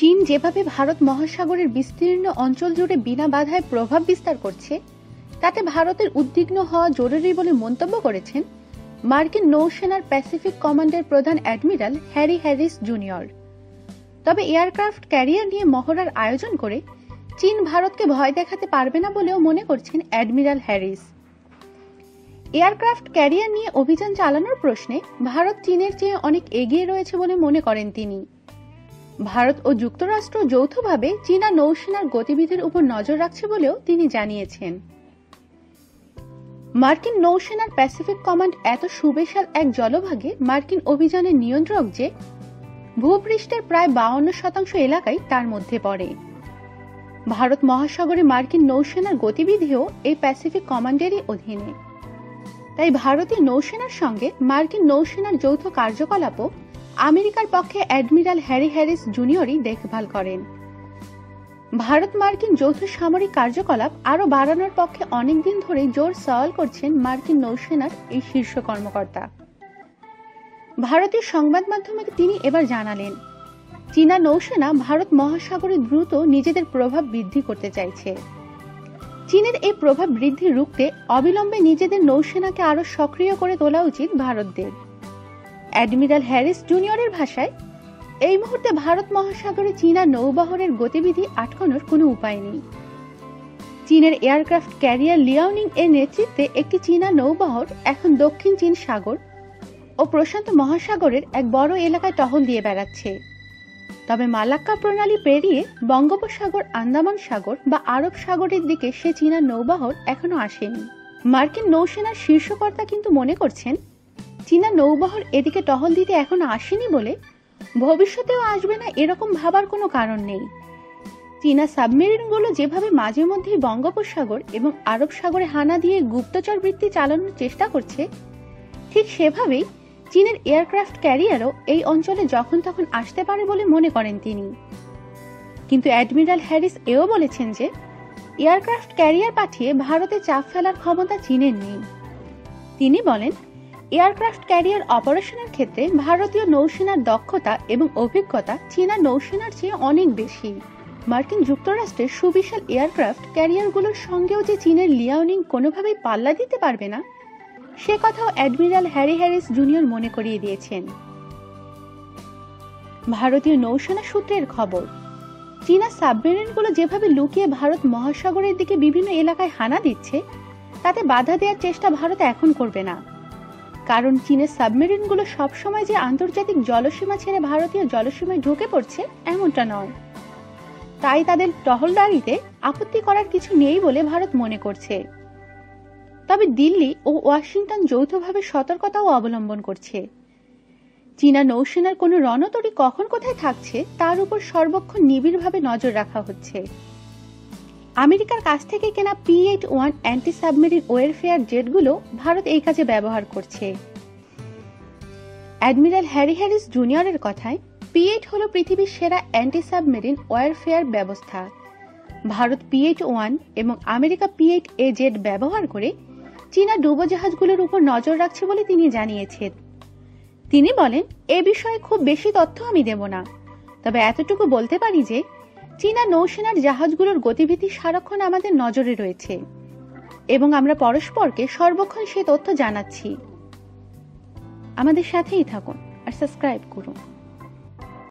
চীন যেভাবে ভারত মহাসাগরের বিস্তীর্ণ অঞ্চল জুড়ে বিনা বাধায় প্রভাব বিস্তার করছে, তাতে ভারতের উদ্বিগ্ন হওয়া জরুরি বলে মন্তব্য করেছেন মার্কিন নৌসেনার প্যাসিফিক কমান্ডের প্রধান অ্যাডমিরাল হ্যারি হ্যারিস জুনিয়র। তবে এয়ারক্রাফট ক্যারিয়ার নিয়ে মহড়ার আয়োজন করে চীন ভারতকে ভয় দেখাতে পারবে না বলেও মনে করছেন অ্যাডমিরাল হ্যারিস। এয়ারক্রাফট ক্যারিয়ার নিয়ে অভিযান চালানোর প্রশ্নে ভারত চীনের চেয়ে অনেক এগিয়ে রয়েছে বলে মনে করেন তিনি। ভারত ও যুক্তরাষ্ট্র যৌথভাবে চীনা নৌসেনার গতিবিধির উপর নজর রাখছে বলেও তিনি জানিয়েছেন। মার্কিন নৌসেনার প্যাসিফিক কমান্ড এত সুবিশাল এক জলভাগে মার্কিন অভিযানের নিয়ন্ত্রক যে ভূপৃষ্ঠের প্রায় 52% এলাকাই তার মধ্যে পড়ে। ভারত মহাসাগরে মার্কিন নৌসেনার গতিবিধিও এই প্যাসিফিক কমান্ডেরই অধীনে। তাই ভারতীয় নৌসেনার সঙ্গে মার্কিন নৌসেনার যৌথ কার্যকলাপও আমেরিকার পক্ষে অ্যাডমিরাল হ্যারি হ্যারিস জুনিয়রই দেখভাল করেন। ভারত মার্কিন যৌথ সামরিক কার্যকলাপ আরও বাড়ানোর পক্ষে অনেকদিন ধরে জোর সওয়াল করছেন মার্কিন নৌসেনার এই শীর্ষ কর্মকর্তা। ভারতীয় সংবাদ মাধ্যমে তিনি এবার জানালেন, চীনা নৌসেনা ভারত মহাসাগরে দ্রুত নিজেদের প্রভাব বৃদ্ধি করতে চাইছে। চীনের এই প্রভাব বৃদ্ধি রুখতে অবিলম্বে নিজেদের নৌসেনাকে আরও সক্রিয় করে তোলা উচিত ভারতদের। অ্যাডমিরাল হ্যারিস জুনিয়রের ভাষায়, এই মুহূর্তে ভারত মহাসাগরে চীনা নৌবহরের গতিবিধি আটকানোর কোনো উপায় নেই। চীনের এয়ারক্রাফট ক্যারিয়ার লিয়াওনিং এর নেতৃত্বে একটি চীনা নৌবহর এখন দক্ষিণ চীন সাগর ও প্রশান্ত মহাসাগরের এক বড় এলাকায় টহল দিয়ে বেড়াচ্ছে। তবে মালাক্কা প্রণালী পেরিয়ে বঙ্গোপসাগর, আন্দামান সাগর বা আরব সাগরের দিকে সে চীনা নৌবহর এখনো আসেনি। মার্কিন নৌসেনার শীর্ষকর্তা কিন্তু মনে করছেন, চীনা নৌবহর এদিকে টহল দিতে এখনো আসেনি বলে ভবিষ্যতেও আসবে না এরকম ভাবার কোনো কারণ নেই। চীনা সাবমেরিনগুলো যেভাবে মাঝে মধ্যেই বঙ্গোপসাগর এবং আরব সাগরে হানা দিয়ে গুপ্তচর বৃত্তি চালানোর চেষ্টা করছে, ঠিক সেভাবেই চীনের এয়ারক্রাফট ক্যারিয়ারও এই অঞ্চলে যখন তখন আসতে পারে বলে মনে করেন তিনি। কিন্তু অ্যাডমিরাল হ্যারিস এও বলেছেন যে এয়ারক্রাফট ক্যারিয়ার পাঠিয়ে ভারতে চাপ ফেলার ক্ষমতা চীনের নেই। তিনি বলেন, এয়ারক্রাফট ক্যারিয়ার অপারেশনের ক্ষেত্রে ভারতীয় নৌসেনার দক্ষতা এবং অভিজ্ঞতা চীনা নৌসেনার চেয়ে অনেক বেশি। মার্কিন যুক্তরাষ্ট্রের সুবিশাল এয়ারক্রাফট ক্যারিয়ারগুলোর সঙ্গেও যে চীনের লিয়াওনিং কোনোভাবেই পাল্লা দিতে পারবে না, সে কথাও অ্যাডমিরাল হ্যারি হ্যারিস জুনিয়র মনে করিয়ে দিয়েছেন। ভারতীয় নৌসেনা সূত্রের খবর, চীনা সাবমেরিনগুলো যেভাবে লুকিয়ে ভারত মহাসাগরের দিকে বিভিন্ন এলাকায় হানা দিচ্ছে, তাতে বাধা দেওয়ার চেষ্টা ভারত এখন করবে না। কারণ চীনের সাবমেরিনগুলো সবসময় যে আন্তর্জাতিক জলসীমা ছেড়ে ভারতীয় জলসীমায় ঢুকে পড়ছে এমনটা নয়। তাই তাদের টহলদারিতে আপত্তি করার কিছু নেই বলে ভারত মনে করছে। তবে দিল্লি ও ওয়াশিংটন যৌথভাবে সতর্কতাও অবলম্বন করছে। চীনা নৌসেনার কোনো রণতরী কখন কোথায় থাকছে তার উপর সর্বক্ষণ নিবিড়ভাবে নজর রাখা হচ্ছে। আমেরিকার কাছ থেকে কেনা P-81 অ্যান্টি সাবমেরিন ওয়ারফেয়ার জেটগুলো ভারত এই কাজে ব্যবহার করছে। অ্যাডমিরাল হ্যারি হ্যারিস জুনিয়রের কথায়, P-8 হলো পৃথিবীর সেরা অ্যান্টি সাবমেরিন ওয়ারফেয়ার ব্যবস্থা। ভারত P-81 এবং আমেরিকা P-8A জেট ব্যবহার করে চীনা ডুবোজাহাজগুলোর উপর নজর রাখছে বলে তিনি জানিয়েছেন। তিনি বলেন, এ বিষয়ে খুব বেশি তথ্য আমি দেব না, তবে এতটুকু বলতে পারি যে চীনা নৌসেনার জাহাজগুলোর গতিবিধি সারাক্ষণ আমাদের নজরে রয়েছে এবং আমরা পরস্পরকে সর্বক্ষণ সে তথ্য জানাচ্ছি। আমাদের সাথেই থাকুন আর সাবস্ক্রাইব করুন।